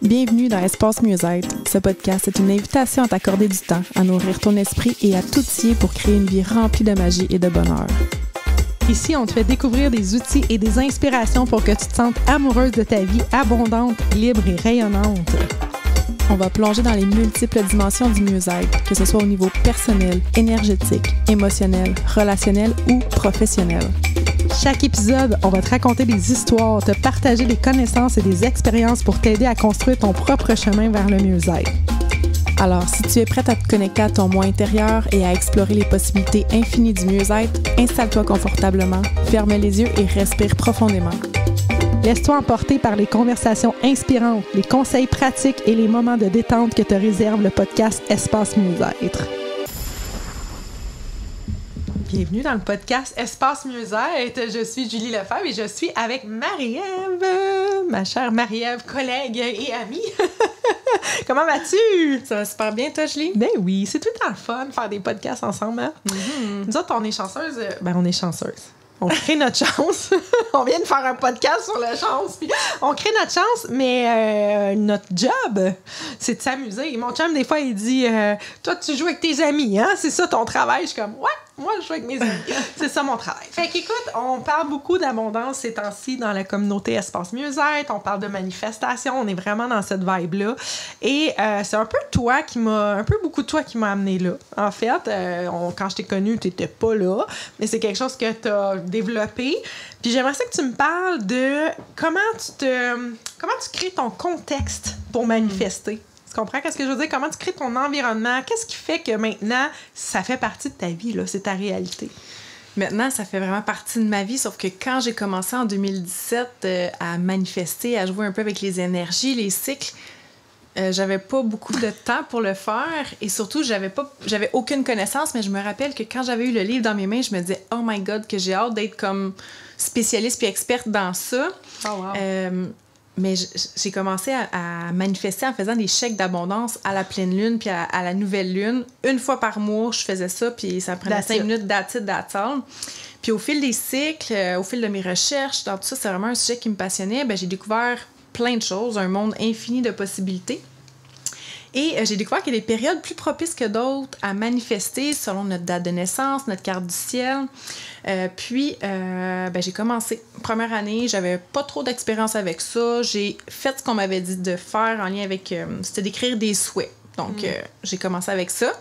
Bienvenue dans Espace Mieux-être. Ce podcast est une invitation à t'accorder du temps, à nourrir ton esprit et à t'outiller pour créer une vie remplie de magie et de bonheur. Ici, on te fait découvrir des outils et des inspirations pour que tu te sentes amoureuse de ta vie, abondante, libre et rayonnante. On va plonger dans les multiples dimensions du mieux-être, que ce soit au niveau personnel, énergétique, émotionnel, relationnel ou professionnel. Chaque épisode, on va te raconter des histoires, te partager des connaissances et des expériences pour t'aider à construire ton propre chemin vers le mieux-être. Alors, si tu es prête à te connecter à ton moi intérieur et à explorer les possibilités infinies du mieux-être, installe-toi confortablement, ferme les yeux et respire profondément. Laisse-toi emporter par les conversations inspirantes, les conseils pratiques et les moments de détente que te réserve le podcast Espace Mieux-être. Bienvenue dans le podcast Espace Mieux-être. Je suis Julie Lefebvre et je suis avec Marie-Ève, ma chère Marie-Ève, collègue et amie. Comment vas-tu? Ça va super bien, toi, Julie? Ben oui, c'est tout le temps le fun de faire des podcasts ensemble. Hein? Mm-hmm. Nous autres, on est chanceuses. On est chanceuses. On crée notre chance. On vient de faire un podcast sur la chance. Puis on crée notre chance, mais notre job, c'est de s'amuser. Mon chum, des fois, il dit toi, tu joues avec tes amis, hein? C'est ça ton travail. Je suis comme ouais, moi, je joue avec mes amis. C'est ça mon travail. Fait qu'écoute, on parle beaucoup d'abondance ces temps-ci dans la communauté Espace Mieux-être. On parle de manifestation. On est vraiment dans cette vibe-là. Et c'est un peu beaucoup de toi qui m'a amené là. En fait, quand je t'ai connue, tu n'étais pas là, mais c'est quelque chose que tu as développé. Puis j'aimerais ça que tu me parles de comment tu crées ton contexte pour manifester. Tu comprends qu'est-ce que je veux dire? Comment tu crées ton environnement? Qu'est-ce qui fait que maintenant, ça fait partie de ta vie, là? C'est ta réalité. Maintenant, ça fait vraiment partie de ma vie, sauf que quand j'ai commencé en 2017 à manifester, à jouer un peu avec les énergies, les cycles, j'avais pas beaucoup de temps pour le faire et surtout, j'avais aucune connaissance, mais je me rappelle que quand j'avais eu le livre dans mes mains, je me disais « Oh my God, que j'ai hâte d'être comme spécialiste puis experte dans ça. Oh wow. » Mais j'ai commencé à manifester en faisant des chèques d'abondance à la pleine lune puis à la nouvelle lune. Une fois par mois, je faisais ça, puis ça prenait 5 minutes d'attente. Puis au fil des cycles, au fil de mes recherches, dans tout ça, c'est vraiment un sujet qui me passionnait. J'ai découvert plein de choses, un monde infini de possibilités. Et j'ai découvert qu'il y a des périodes plus propices que d'autres à manifester selon notre date de naissance, notre carte du ciel. Puis, j'ai commencé. Première année, j'avais pas trop d'expérience avec ça. J'ai fait ce qu'on m'avait dit de faire en lien avec... c'était d'écrire des souhaits. Donc, j'ai commencé avec ça.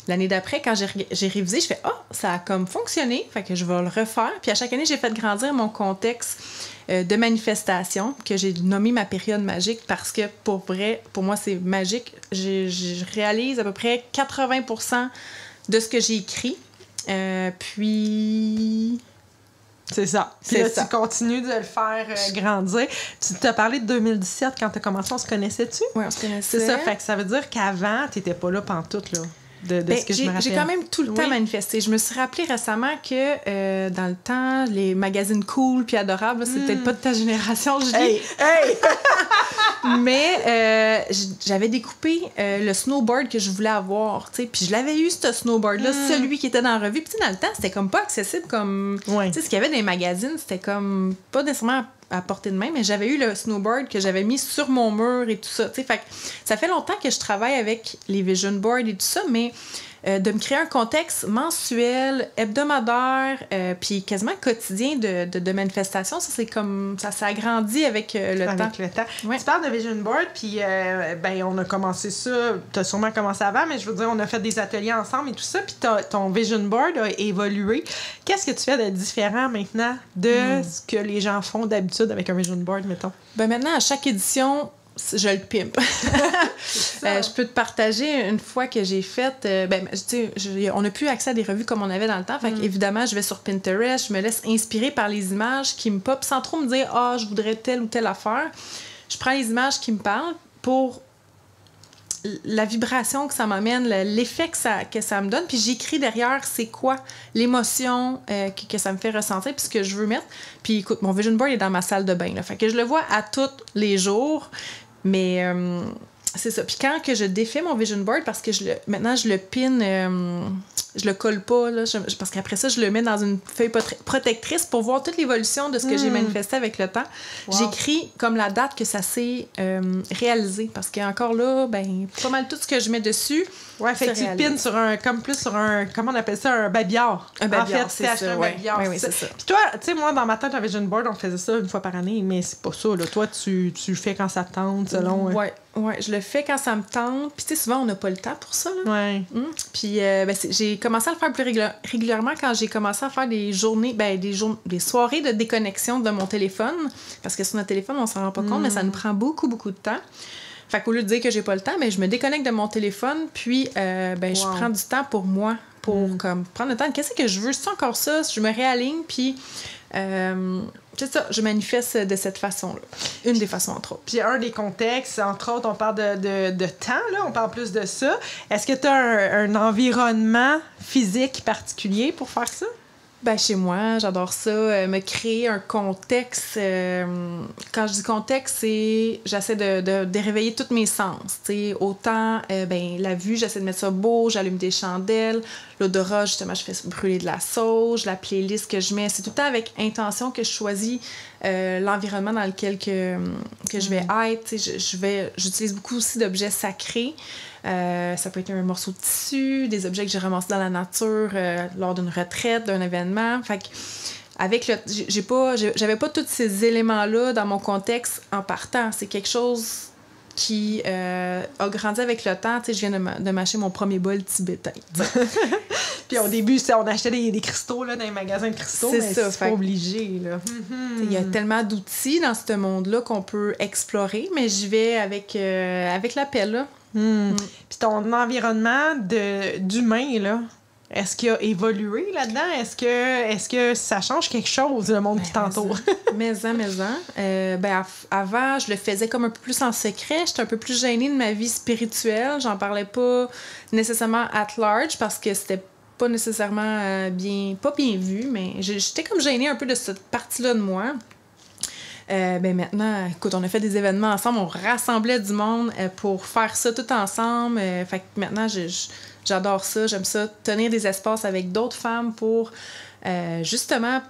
L'année d'après, quand j'ai révisé, je fais « Ah, ça a comme fonctionné. » Fait que je vais le refaire. Puis à chaque année, j'ai fait grandir mon contexte de manifestation que j'ai nommé ma période magique parce que pour vrai, pour moi, c'est magique. Je réalise à peu près 80% de ce que j'ai écrit. Puis... C'est ça. Puis là, tu continues de le faire grandir. Tu t'as parlé de 2017 quand tu as commencé. On se connaissait-tu? Oui, on se connaissait. C'est ça. Fait que ça veut dire qu'avant, tu n'étais pas là pantoute, là. De ce que je me rappelle. J'ai quand même tout le temps manifesté. Je me suis rappelé récemment que dans le temps, les magazines cool puis adorables, c'est peut-être pas de ta génération, je dis. Hey! Mais j'avais découpé le snowboard que je voulais avoir, tu sais, puis je l'avais eu, ce snowboard-là, celui qui était dans la revue. Puis dans le temps, c'était comme pas accessible comme... Tu sais, ce qu'il y avait dans les magazines, c'était comme pas nécessairement à portée de main, mais j'avais eu le snowboard que j'avais mis sur mon mur et tout ça, tu sais. Fait que ça fait longtemps que je travaille avec les vision boards et tout ça, mais de me créer un contexte mensuel, hebdomadaire, puis quasiment quotidien de manifestation, ça c'est comme ça s'agrandit avec le temps. Ouais. Tu parles de vision board, puis on a commencé ça, t'as sûrement commencé avant, mais je veux dire, on a fait des ateliers ensemble et tout ça, puis ton vision board a évolué. Qu'est-ce que tu fais de différent maintenant de ce que les gens font d'habitude avec un vision board, mettons? Maintenant, à chaque édition, je le pimpe. Je peux te partager une fois que j'ai fait... on n'a plus accès à des revues comme on avait dans le temps. Fait évidemment, je vais sur Pinterest, je me laisse inspirer par les images qui me pop sans trop me dire « Ah, je voudrais telle ou telle affaire ». Je prends les images qui me parlent pour la vibration que ça m'amène, l'effet que ça me donne, puis j'écris derrière c'est quoi l'émotion que ça me fait ressentir, puis ce que je veux mettre. Puis écoute, mon vision board est dans ma salle de bain, là, fait que je le vois à tous les jours, mais c'est ça. Puis quand que je défais mon vision board, parce que maintenant je le pin je le colle pas, là, parce qu'après ça, je le mets dans une feuille protectrice pour voir toute l'évolution de ce que j'ai manifesté avec le temps. Wow. J'écris comme la date que ça s'est réalisé, parce qu'encore là, ben, pas mal tout ce que je mets dessus. Ouais, fait que tu pines sur un, comment on appelle ça, un babillard. Un babillard, c'est ça. Un babillard, oui, c'est ça. Puis toi, tu sais, moi, dans ma tête, j'avais Vision Board, on faisait ça une fois par année, mais c'est pas ça, là. Toi, tu le fais quand ça te tente, selon... Ouais, je le fais quand ça me tente. Puis, tu sais, souvent, on n'a pas le temps pour ça, là. Ouais. Puis, j'ai commencé à le faire plus régulièrement quand j'ai commencé à faire des journées, des soirées de déconnexion de mon téléphone. Parce que sur notre téléphone, on s'en rend pas compte, mais ça nous prend beaucoup, beaucoup de temps. Fait qu'au lieu de dire que j'ai pas le temps, je me déconnecte de mon téléphone, puis je prends du temps pour moi, pour comme prendre le temps. Qu'est-ce que je veux? C'est encore ça? Je me réaligne, puis c'est ça, je manifeste de cette façon-là. Une des façons, entre autres. Puis un des contextes, entre autres, on parle de temps, là, on parle plus de ça. Est-ce que tu as un environnement physique particulier pour faire ça? Ben, chez moi, j'adore ça. Me créer un contexte. Quand je dis contexte, c'est j'essaie de réveiller tous mes sens. T'sais. Autant la vue, j'essaie de mettre ça beau, j'allume des chandelles. L'odorat, justement, je fais brûler de la sauge. La playlist que je mets, c'est tout le temps avec intention que je choisis l'environnement dans lequel que je vais être. J'utilise beaucoup aussi d'objets sacrés. Ça peut être un morceau de tissu, des objets que j'ai ramassés dans la nature lors d'une retraite, d'un événement. Fait que avec j'avais pas tous ces éléments-là dans mon contexte en partant. C'est quelque chose qui a grandi avec le temps. Je viens de m'acheter mon premier bol tibétain. Puis au début, on achetait des cristaux là, dans les magasins de cristaux, c'est pas obligé. Il y a tellement d'outils dans ce monde-là qu'on peut explorer, mais j'y vais avec la pelle, là. Puis ton environnement d'humain, là, est-ce qu'il a évolué là-dedans? Est-ce que ça change quelque chose, le monde qui t'entoure? Avant, je le faisais comme un peu plus en secret. J'étais un peu plus gênée de ma vie spirituelle. J'en parlais pas nécessairement at large parce que c'était pas nécessairement pas bien vu, mais j'étais comme gênée un peu de cette partie-là de moi. Maintenant, écoute, on a fait des événements ensemble, on rassemblait du monde pour faire ça tout ensemble. Fait que maintenant, j'adore ça, j'aime ça, tenir des espaces avec d'autres femmes pour justement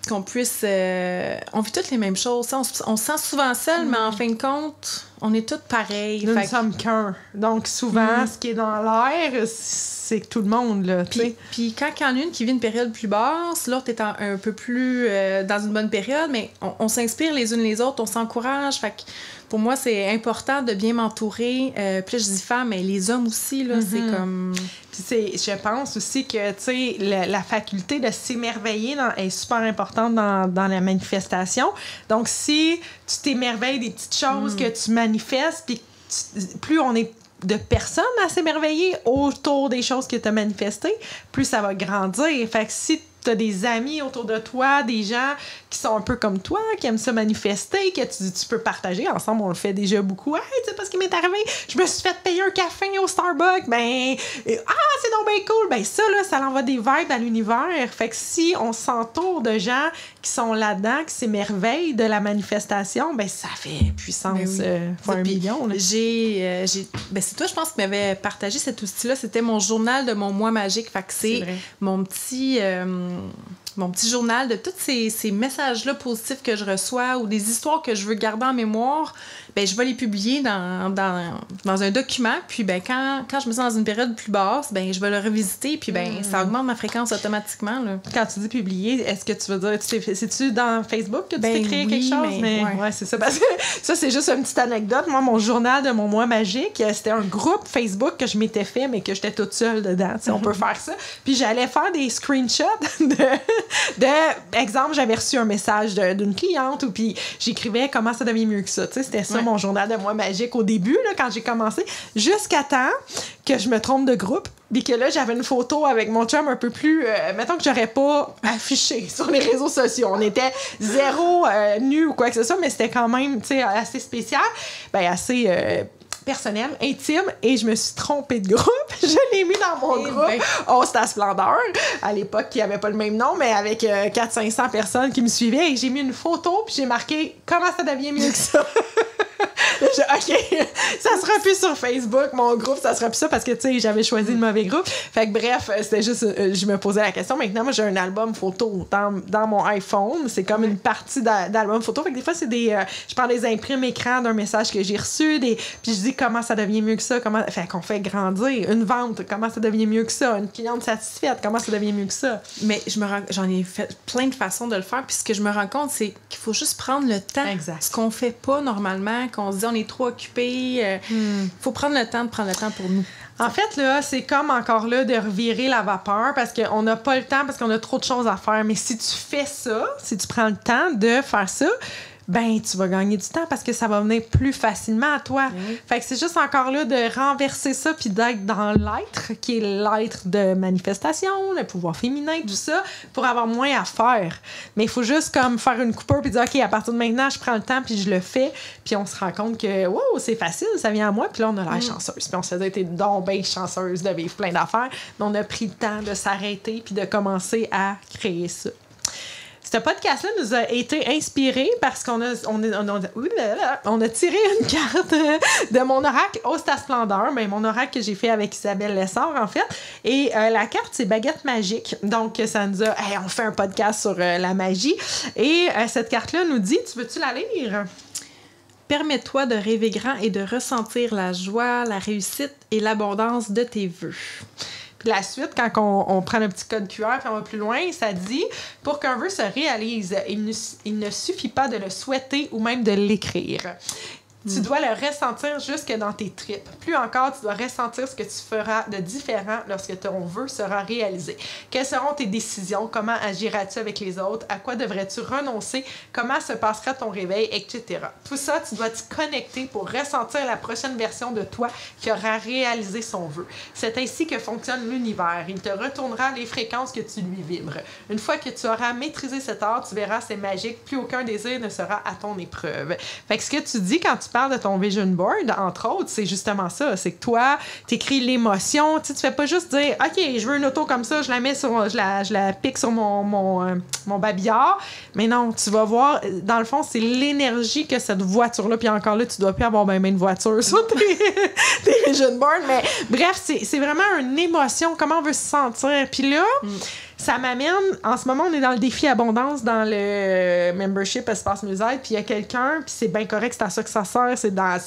qu'on puisse... on vit toutes les mêmes choses. On se sent souvent seul, mais en fin de compte, on est toutes pareilles. Nous ne sommes qu'un. Donc souvent, ce qui est dans l'air, c'est que tout le monde, là. Puis quand il y en a une qui vit une période plus basse, l'autre est un peu plus dans une bonne période, mais on s'inspire les unes les autres, on s'encourage. Fait que pour moi, c'est important de bien m'entourer. Puis là, je dis femmes, mais les hommes aussi, là, c'est comme... Puis je pense aussi que, tu sais, la faculté de s'émerveiller est super importante dans la manifestation. Donc, si tu t'émerveilles des petites choses que tu manifestes, puis plus on est de personnes à s'émerveiller autour des choses que tu as manifestées, plus ça va grandir. Fait que si tu as des amis autour de toi, des gens qui sont un peu comme toi, qui aiment ça manifester, que tu peux partager ensemble, on le fait déjà beaucoup. Hey, tu sais pas ce qui m'est arrivé? Je me suis fait payer un café au Starbucks. C'est donc bien cool. Ben ça, là, ça envoie des vibes à l'univers. Fait que si on s'entoure de gens qui sont là-dedans, qui s'émerveillent de la manifestation, ben ça fait puissance fois 1 million. Là. C'est toi, je pense, qui m'avais partagé cet outil-là. C'était mon journal de mon mois magique. Fait que c'est mon petit journal de tous ces messages-là positifs que je reçois ou des histoires que je veux garder en mémoire. Je vais les publier dans un document. Puis quand je me sens dans une période plus basse, je vais le revisiter. Puis ça augmente ma fréquence automatiquement. Là. Quand tu dis publier, est-ce que tu veux dire... C'est-tu dans Facebook que tu t'es créé quelque chose? Ouais, c'est ça. Parce que ça, c'est juste une petite anecdote. Moi, mon journal de mon mois magique, c'était un groupe Facebook que je m'étais fait, mais que j'étais toute seule dedans. On peut faire ça. Puis j'allais faire des screenshots exemple, j'avais reçu un message d'une cliente puis j'écrivais comment ça devient mieux que ça. C'était ça mon journal de mois magique au début, là, quand j'ai commencé, jusqu'à temps que je me trompe de groupe puis que là, j'avais une photo avec mon chum un peu plus... mettons que j'aurais pas affiché sur les réseaux sociaux. On était zéro nus ou quoi que ce soit, mais c'était quand même assez spécial. Assez... personnel, intime, et je me suis trompée de groupe. Je l'ai mis dans mon groupe. C'était à Splendeur, à l'époque, qui avait pas le même nom, mais avec 400-500 personnes qui me suivaient, et j'ai mis une photo, puis j'ai marqué « Comment ça devient mieux que ça? » OK, ça sera plus sur Facebook, mon groupe, ça sera plus ça parce que, tu sais, j'avais choisi le mauvais groupe. Fait que bref, c'était juste, je me posais la question. Maintenant, moi, j'ai un album photo dans mon iPhone. C'est comme une partie d'album photo. Fait que des fois, c'est je prends des imprimes écran d'un message que j'ai reçu, puis je dis comment ça devient mieux que ça, fait qu'on fait grandir. Une vente, comment ça devient mieux que ça. Une cliente satisfaite, comment ça devient mieux que ça. Mais j'en ai fait plein de façons de le faire. Puis ce que je me rends compte, c'est qu'il faut juste prendre le temps. Exact. Ce qu'on fait pas normalement, qu'on se dit on est trop occupé. Faut prendre le temps pour nous. En fait, là, c'est comme encore là de revirer la vapeur parce qu'on n'a pas le temps, parce qu'on a trop de choses à faire. Mais si tu fais ça, si tu prends le temps de faire ça, ben tu vas gagner du temps parce que ça va venir plus facilement à toi. Fait que c'est juste encore là de renverser ça puis d'être dans l'être, qui est l'être de manifestation, le pouvoir féminin, tout ça, pour avoir moins à faire. Mais il faut juste comme faire une coupure puis dire OK, à partir de maintenant, je prends le temps puis je le fais. Puis on se rend compte que wow, c'est facile, ça vient à moi. Puis là, on a l'air chanceuse. Puis on se dit t'es donc bien chanceuse de vivre plein d'affaires. Mais on a pris le temps de s'arrêter puis de commencer à créer ça. Ce podcast-là nous a été inspiré parce qu'on a tiré une carte de mon oracle Osta Splendeur, mais mon oracle que j'ai fait avec Isabelle Lessard, en fait. Et la carte, c'est Baguette Magique. Donc, ça nous a... Hey, on fait un podcast sur la magie. Et cette carte-là nous dit, tu veux-tu la lire? Permets-toi de rêver grand et de ressentir la joie, la réussite et l'abondance de tes vœux. La suite, quand on prend le petit code QR et on va plus loin, ça dit « Pour qu'un vœu se réalise, il ne suffit pas de le souhaiter ou même de l'écrire. » Tu dois le ressentir jusque dans tes tripes. Plus encore, tu dois ressentir ce que tu feras de différent lorsque ton vœu sera réalisé. Quelles seront tes décisions? Comment agiras-tu avec les autres? À quoi devrais-tu renoncer? Comment se passera ton réveil? Etc. Tout ça, tu dois te connecter pour ressentir la prochaine version de toi qui aura réalisé son vœu. C'est ainsi que fonctionne l'univers. Il te retournera les fréquences que tu lui vibres. Une fois que tu auras maîtrisé cet art, tu verras, c'est magique. Plus aucun désir ne sera à ton épreuve. Fait que ce que tu dis quand tu parles de ton vision board, entre autres, c'est justement ça. C'est que toi, t'écris l'émotion. Tu fais pas juste dire « OK, je veux une auto comme ça, je la mets sur... je la pique sur mon babillard. » Mais non, tu vas voir, dans le fond, c'est l'énergie que cette voiture-là, puis encore là, tu dois plus avoir ben une voiture sur tes vision boards. Mais bref, c'est vraiment une émotion, comment on veut se sentir. Puis là... Ça m'amène, en ce moment, on est dans le défi abondance dans le membership Espace Musette, puis il y a quelqu'un, puis c'est bien correct, c'est à ça que ça sert,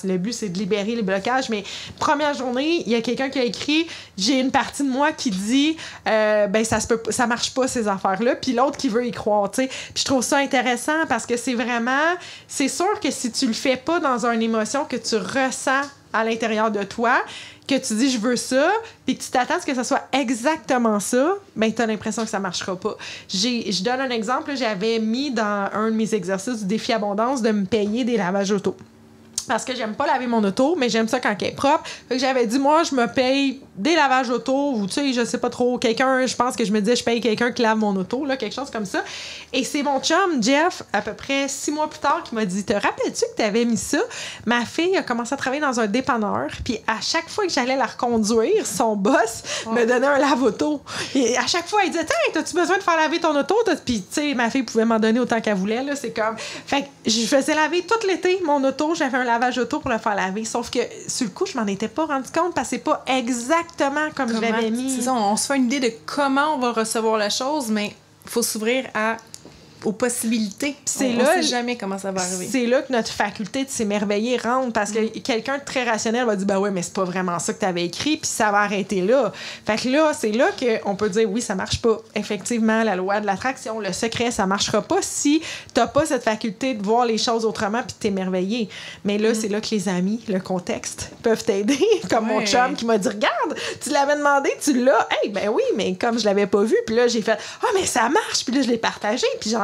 le but, c'est de libérer les blocages, mais première journée, il y a quelqu'un qui a écrit « J'ai une partie de moi qui dit ça marche pas ces affaires-là », puis l'autre qui veut y croire, tu sais. Puis je trouve ça intéressant parce que c'est sûr que si tu le fais pas dans une émotion que tu ressens à l'intérieur de toi, que tu dis « je veux ça », puis que tu t'attends à ce que ça soit exactement ça, ben tu as l'impression que ça marchera pas. Je donne un exemple, j'avais mis dans un de mes exercices du défi abondance de me payer des lavages auto. Parce que j'aime pas laver mon auto, mais j'aime ça quand elle est propre. Fait que j'avais dit, moi, je me paye des lavages auto, ou tu sais, je sais pas trop, je pense que je me disais, je paye quelqu'un qui lave mon auto, là, quelque chose comme ça. Et c'est mon chum, Jeff, à peu près 6 mois plus tard, qui m'a dit, te rappelles-tu que t'avais mis ça? Ma fille a commencé à travailler dans un dépanneur, puis à chaque fois que j'allais la reconduire, son boss me donnait un lave-auto. Et à chaque fois, il disait, tiens, t'as-tu besoin de faire laver ton auto? Puis, tu sais, ma fille pouvait m'en donner autant qu'elle voulait, là, c'est comme... Fait que je faisais laver tout l'été mon auto, j'avais un lavage auto pour le faire laver. Sauf que, sur le coup, je m'en étais pas rendu compte parce que c'est pas exactement comme je l'avais mis. C'est ça, on se fait une idée de comment on va recevoir la chose, mais il faut s'ouvrir aux possibilités. On ne sait jamais comment ça va arriver. C'est là que notre faculté de s'émerveiller rentre parce que quelqu'un de très rationnel va dire ben ouais, mais c'est pas vraiment ça que tu avais écrit, puis ça va arrêter là. Fait que là, c'est là qu'on peut dire oui, ça marche pas. Effectivement, la loi de l'attraction, le secret, ça marchera pas si t'as pas cette faculté de voir les choses autrement puis de t'émerveiller. Mais là, c'est là que les amis, le contexte, peuvent t'aider. Comme mon chum qui m'a dit regarde, tu l'avais demandé, tu l'as. Hey, ben oui, mais comme je l'avais pas vu, puis là, j'ai fait mais ça marche, puis là, je l'ai partagé, puis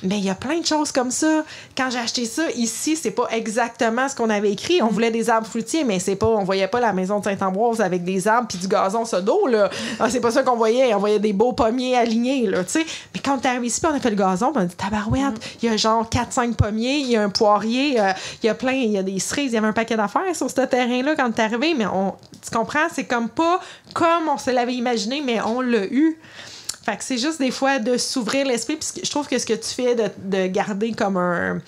mais il y a plein de choses comme ça. Quand j'ai acheté ça, ici, c'est pas exactement ce qu'on avait écrit. On voulait des arbres fruitiers, mais on voyait pas la maison de Saint-Ambroise avec des arbres puis du gazon sodo, là. C'est pas ça qu'on voyait. On voyait des beaux pommiers alignés, là, tu sais. Mais quand on est arrivé ici, on a fait le gazon, on a dit tabarouette, il y a genre 4-5 pommiers, il y a un poirier, il y a des cerises, il y avait un paquet d'affaires sur ce terrain-là quand on est arrivé, mais tu comprends, c'est comme pas comme on se l'avait imaginé, mais on l'a eu. Fait que c'est juste des fois de s'ouvrir l'esprit. Puis je trouve que ce que tu fais de garder comme un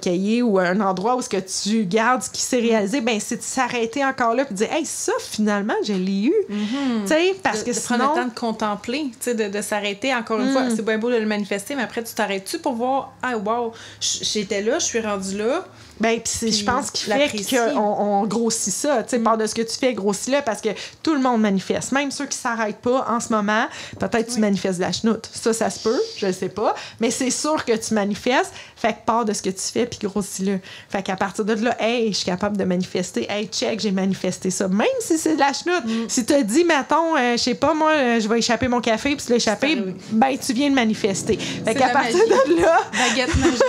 cahier ou un endroit où ce que tu gardes ce qui s'est réalisé, ben c'est de s'arrêter encore là puis de dire, hey, ça, finalement, je l'ai eu. Tu sais, parce que sinon... prendre le temps de contempler, tu sais, de s'arrêter encore une fois. C'est bien beau de le manifester, mais après, tu t'arrêtes-tu pour voir, ah, wow, j'étais là, je suis rendue là. Ben, puis je pense qu'il fait qu'on grossit ça. Tu sais, part de ce que tu fais, grossis-le parce que tout le monde manifeste. Même ceux qui s'arrêtent pas en ce moment, peut-être tu manifestes de la chenoute. Ça se peut, je sais pas. Mais c'est sûr que tu manifestes. Fait que part de ce que tu fais, puis grossis-le. Fait qu'à partir de là, hey, je suis capable de manifester. Hey, check, j'ai manifesté ça. Même si c'est de la chenoute. Si tu te dis, mettons, je sais pas, moi, je vais échapper mon café, puis tu l'as échappé, ben, tu viens de manifester. Fait qu'à partir de là. Baguette magique.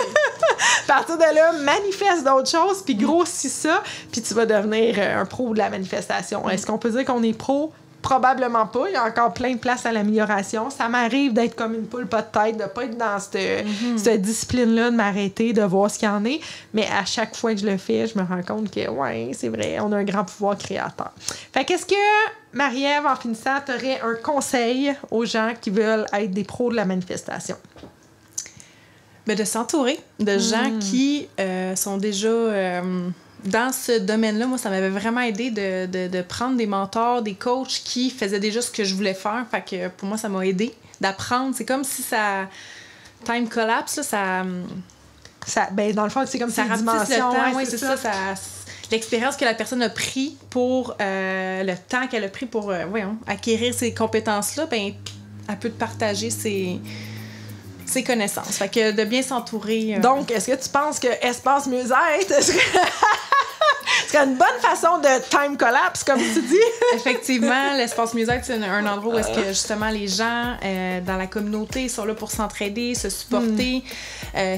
À partir de là, manifeste d'autres choses, puis grossis ça, puis tu vas devenir un pro de la manifestation. Est-ce qu'on peut dire qu'on est pro? Probablement pas. Il y a encore plein de place à l'amélioration. Ça m'arrive d'être comme une poule pas de tête, de pas être dans cette discipline-là, de m'arrêter, de voir ce qu'il y en est. Mais à chaque fois que je le fais, je me rends compte que, ouais, c'est vrai, on a un grand pouvoir créateur. Fait qu'est-ce que, Marie-Ève, en finissant, t'aurais un conseil aux gens qui veulent être des pros de la manifestation? Ben de s'entourer de gens qui sont déjà dans ce domaine-là. Moi, ça m'avait vraiment aidé de prendre des mentors, des coachs qui faisaient déjà ce que je voulais faire. Fait que pour moi, ça m'a aidé d'apprendre. C'est comme si ça... Time collapse, là, ça ben, dans le fond, c'est comme ça rapetisse le temps. Ouais, c'est ça. L'expérience que la personne a pris pour... le temps qu'elle a pris pour acquérir ces compétences-là, ben, elle peut te partager ses connaissances. Fait que de bien s'entourer. Donc, est-ce que tu penses que Espace Mieux-être serait une bonne façon de time collapse, comme tu dis? Effectivement, l'Espace Mieux-être, c'est un endroit où est-ce que justement les gens dans la communauté sont là pour s'entraider, se supporter,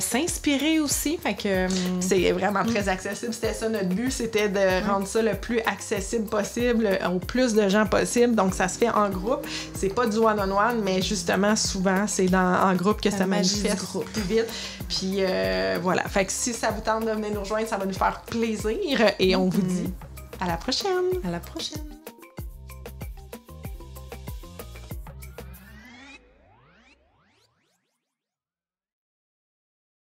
s'inspirer aussi. Fait que c'est vraiment très accessible. C'était ça notre but, c'était de rendre ça le plus accessible possible au plus de gens possible. Donc ça se fait en groupe. C'est pas du one-on-one, mais justement souvent c'est en groupe que ça manifeste plus vite. Puis voilà. Fait que si ça vous tente de venir nous rejoindre, ça va nous faire plaisir et on vous dit à la prochaine. À la prochaine.